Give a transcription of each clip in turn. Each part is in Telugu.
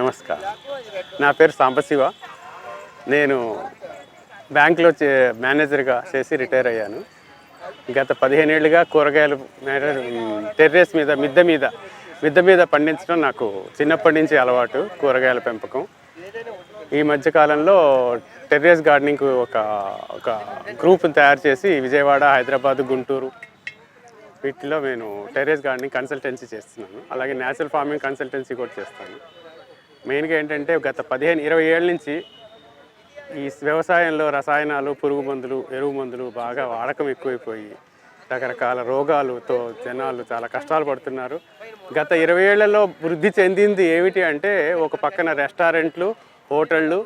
నమస్కారం. నా పేరు సాంబశివ. నేను బ్యాంక్‌లో మేనేజర్‌గా చేసి రిటైర్ అయ్యాను. గత 15 ఏళ్లుగా కూరగాయలు టెర్రస్ మీద, మిద్దె మీద పండించడం నాకు చిన్నప్పటి నుంచి అలవాటు. కూరగాయల పెంపకం. ఈ మధ్య కాలంలో టెర్రస్ గార్డెనింగ్‌కు ఒక గ్రూప్‌ని తయారు చేసి విజయవాడ, హైదరాబాద్, గుంటూరు వీటిలో నేను టెర్రస్ గార్డెనింగ్ కన్సల్టెన్సీ చేస్తున్నాను. అలాగే నేచురల్ ఫార్మింగ్ కన్సల్టెన్సీ కూడా చేస్తాను. మెయిన్గా ఏంటంటే గత 15-20 ఏళ్ళ నుంచి ఈ వ్యవసాయంలో రసాయనాలు, పురుగు మందులు, ఎరువు మందులు బాగా వాడకం ఎక్కువైపోయి రకరకాల రోగాలతో జనాలు చాలా కష్టాలు పడుతున్నారు. గత 20 ఏళ్లలో వృద్ధి చెందింది ఏమిటి అంటే, ఒక పక్కన రెస్టారెంట్లు, హోటళ్ళు,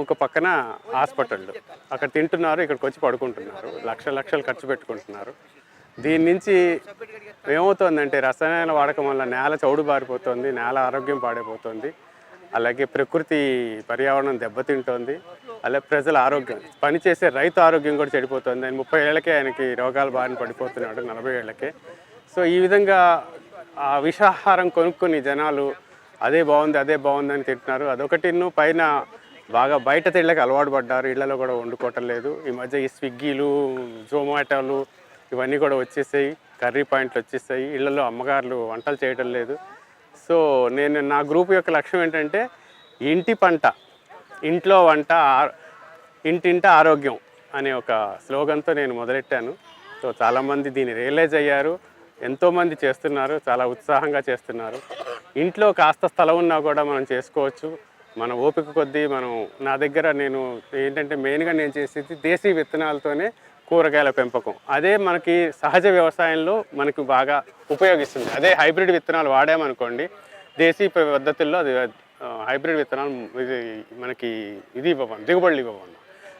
ఒక పక్కన హాస్పిటళ్ళు. అక్కడ తింటున్నారు, ఇక్కడికి వచ్చి పడుకుంటున్నారు, లక్షలు ఖర్చు పెట్టుకుంటున్నారు. దీని నుంచి ఏమవుతుందంటే, రసాయనాల వాడకం వల్ల నేల చౌడు బారిపోతుంది, నేల ఆరోగ్యం పాడైపోతుంది, అలాగే ప్రకృతి పర్యావరణం దెబ్బతింటోంది, అలాగే ప్రజల ఆరోగ్యం, పనిచేసే రైతు ఆరోగ్యం కూడా చెడిపోతుంది. ఆయన 30 ఏళ్ళకే ఆయనకి రోగాల బారిన పడిపోతున్నాడు, 40 ఏళ్ళకే. సో ఈ విధంగా ఆ విషాహారం కొనుక్కొని జనాలు అదే బాగుందని తింటున్నారు. అదొకటిను పైన బాగా బయట తిళ్ళకి అలవాటు పడ్డారు, ఇళ్లలో కూడా వండుకోవటం లేదు. ఈ మధ్య ఈ స్విగ్గీలు, జొమాటోలు ఇవన్నీ కూడా వచ్చేసాయి, కర్రీ పాయింట్లు వచ్చేసాయి, ఇళ్లలో అమ్మగారులు వంటలు చేయడం లేదు. సో నా గ్రూప్ యొక్క లక్ష్యం ఏంటంటే, ఇంటి పంట ఇంట్లో వంట, ఇంటింట ఆరోగ్యం అనే ఒక స్లోగన్తో నేను మొదలెట్టాను. సో చాలామంది దీన్ని రియలైజ్ అయ్యారు, ఎంతోమంది చేస్తున్నారు, చాలా ఉత్సాహంగా చేస్తున్నారు. ఇంట్లో కాస్త స్థలం ఉన్నా కూడా మనం చేసుకోవచ్చు, మన ఓపిక కొద్దీ. నా దగ్గర నేను ఏంటంటే మెయిన్గా నేను చేసేది దేశీ విత్తనాలతోనే కూరగాయల పెంపకం. అదే మనకి సహజ వ్యవసాయంలో మనకు బాగా ఉపయోగిస్తుంది. అదే హైబ్రిడ్ విత్తనాలు వాడామనుకోండి, దేశీ పద్ధతుల్లో అది హైబ్రిడ్ విత్తనాలు మనకి దిగుబడులు ఇవ్వవు.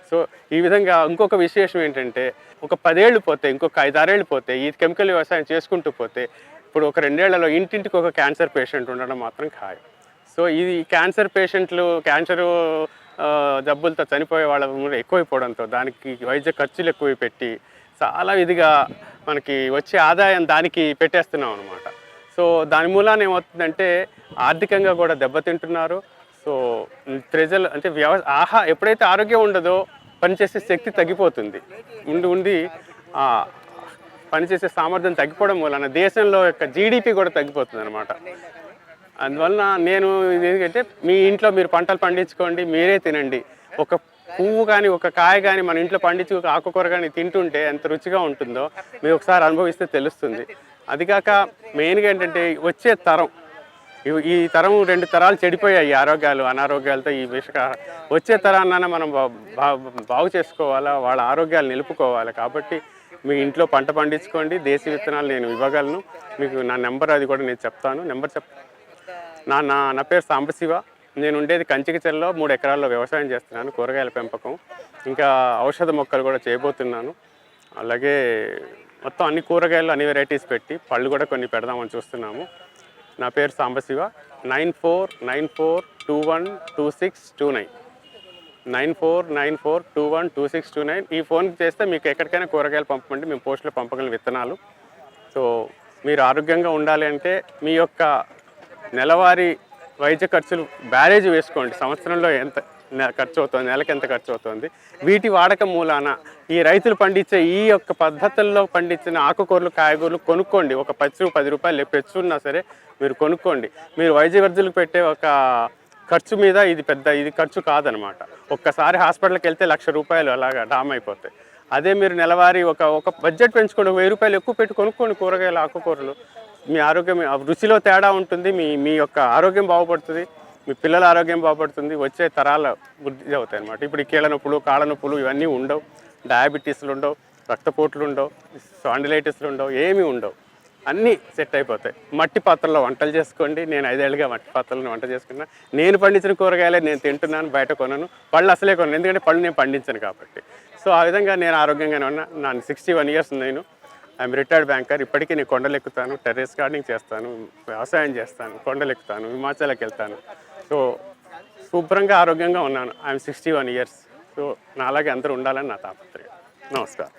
సో ఈ విధంగా ఇంకొక విశేషం ఏంటంటే, ఒక 10 ఏళ్ళు పోతే, ఇంకొక 5-6 ఏళ్ళు పోతే, ఈ కెమికల్ వ్యవసాయం చేసుకుంటూ పోతే, ఇప్పుడు ఒక 2 ఏళ్లలో ఇంటింటికి ఒక క్యాన్సర్ పేషెంట్ ఉండడం మాత్రం ఖాయం. సో ఇది క్యాన్సర్ పేషెంట్లు, క్యాన్సరు జబ్బులతో చనిపోయే వాళ్ళ ఎక్కువైపోవడంతో, దానికి వైద్య ఖర్చులు ఎక్కువ పెట్టి చాలా ఇదిగా మనకి వచ్చే ఆదాయం దానికి పెట్టేస్తున్నాం అనమాట. సో దాని మూలాన ఏమవుతుందంటే, ఆర్థికంగా కూడా దెబ్బతింటున్నారు. సో ప్రజలు అంటే ఎప్పుడైతే ఆరోగ్యం ఉండదో పనిచేసే శక్తి తగ్గిపోతుంది, ఉండి పనిచేసే సామర్థ్యం తగ్గిపోవడం వలన దేశంలో యొక్క జీడిపి కూడా తగ్గిపోతుంది అనమాట. అందువలన నేను ఏంటంటే, మీ ఇంట్లో మీరు పంటలు పండించుకోండి, మీరే తినండి. ఒక పువ్వు కానీ, ఒక కాయ కానీ మన ఇంట్లో పండించి ఒక ఆకుకూర కానీ తింటుంటే ఎంత రుచిగా ఉంటుందో మీరు ఒకసారి అనుభవిస్తే తెలుస్తుంది. అదికాక మెయిన్గా ఏంటంటే, వచ్చే తరం, ఈ తరం 2 తరాలు చెడిపోయాయి ఆరోగ్యాలు, అనారోగ్యాలతో. వచ్చే తరాన్న మనం బాగు చేసుకోవాలా, వాళ్ళ ఆరోగ్యాలు నిలుపుకోవాలి. కాబట్టి మీ ఇంట్లో పంట పండించుకోండి, దేశీ విత్తనాలు నేను ఇవ్వగలను. మీకు నా నెంబర్ అది కూడా నేను చెప్తాను. నా పేరు సాంబశివ. నేను ఉండేది కంచికచర్లలో 3 ఎకరాల్లో వ్యవసాయం చేస్తున్నాను, కూరగాయల పెంపకం. ఇంకా ఔషధ మొక్కలు కూడా చేయబోతున్నాను. అలాగే మొత్తం అన్ని కూరగాయలు, అన్ని వెరైటీస్ పెట్టి పళ్ళు కూడా కొన్ని పెడదామని చూస్తున్నాము. నా పేరు సాంబశివ. 9494212629 9494212629. ఈ ఫోన్కి చేస్తే మీకు ఎక్కడికైనా కూరగాయలు పంపమండి, మేము పోస్టులో పంపగలం విత్తనాలు. సో మీరు ఆరోగ్యంగా ఉండాలి అంటే, మీ యొక్క నెలవారీ వైద్య ఖర్చులు బ్యారేజ్ వేసుకోండి. సంవత్సరంలో ఎంత ఖర్చు అవుతుంది, నెలకి ఎంత ఖర్చు అవుతుంది. వీటి వాడకం మూలాన ఈ రైతులు పండించే ఈ యొక్క పద్ధతుల్లో పండించిన ఆకుకూరలు, కాయగూరలు కొనుక్కోండి. ఒక 10 రూపాయలు పెంచున్నా సరే మీరు కొనుక్కోండి. మీరు వైద్య ఖర్చులకు పెట్టే ఒక ఖర్చు మీద ఇది ఖర్చు కాదనమాట. ఒక్కసారి హాస్పిటల్కి వెళ్తే 1,00,000 రూపాయలు అలాగా డామ్ అయిపోతాయి. అదే మీరు నెలవారీ ఒక బడ్జెట్ పెంచుకోండి, 1,000 రూపాయలు ఎక్కువ పెట్టి కొనుక్కోండి కూరగాయలు, ఆకుకూరలు. మీ ఆరోగ్యం, రుచిలో తేడా ఉంటుంది, మీ యొక్క ఆరోగ్యం బాగుపడుతుంది, మీ పిల్లల ఆరోగ్యం బాగుపడుతుంది, వచ్చే తరాల వృద్ధి అవుతాయి అన్నమాట. ఇప్పుడు ఈ కీళ్ళ నొప్పులు, కాళ్ళ నొప్పులు ఇవన్నీ ఉండవు, డయాబెటీస్లు ఉండవు, రక్తపోట్లు ఉండవు, స్పాండిలైటిస్లు ఉండవు, ఏమీ ఉండవు, అన్నీ సెట్ అయిపోతాయి. మట్టి పాత్రలో వంటలు చేసుకోండి. నేను 5 ఏళ్ళుగా మట్టి పాత్రలో వంట చేసుకున్నా. నేను పండించిన కూరగాయలే నేను తింటున్నాను, బయట కొనను. పళ్ళు అసలే కొనను, ఎందుకంటే పళ్ళు నేను పండించాను కాబట్టి. సో ఆ విధంగా నేను ఆరోగ్యంగానే ఉన్నా. నాకు 61 ఇయర్స్. నేను ఐఎమ్ రిటైర్డ్ బ్యాంకర్. ఇప్పటికీ నేను కొండలు ఎక్కుతాను, టెర్రస్ గార్డెనింగ్ చేస్తాను, వ్యవసాయం చేస్తాను, కొండలు ఎక్కుతాను, హిమాచల్కి వెళ్తాను. సో శుభ్రంగా ఆరోగ్యంగా ఉన్నాను. I'm 61 years. సో నాలాగే అందరూ ఉండాలని నా తాపత్రయం. నమస్కారం.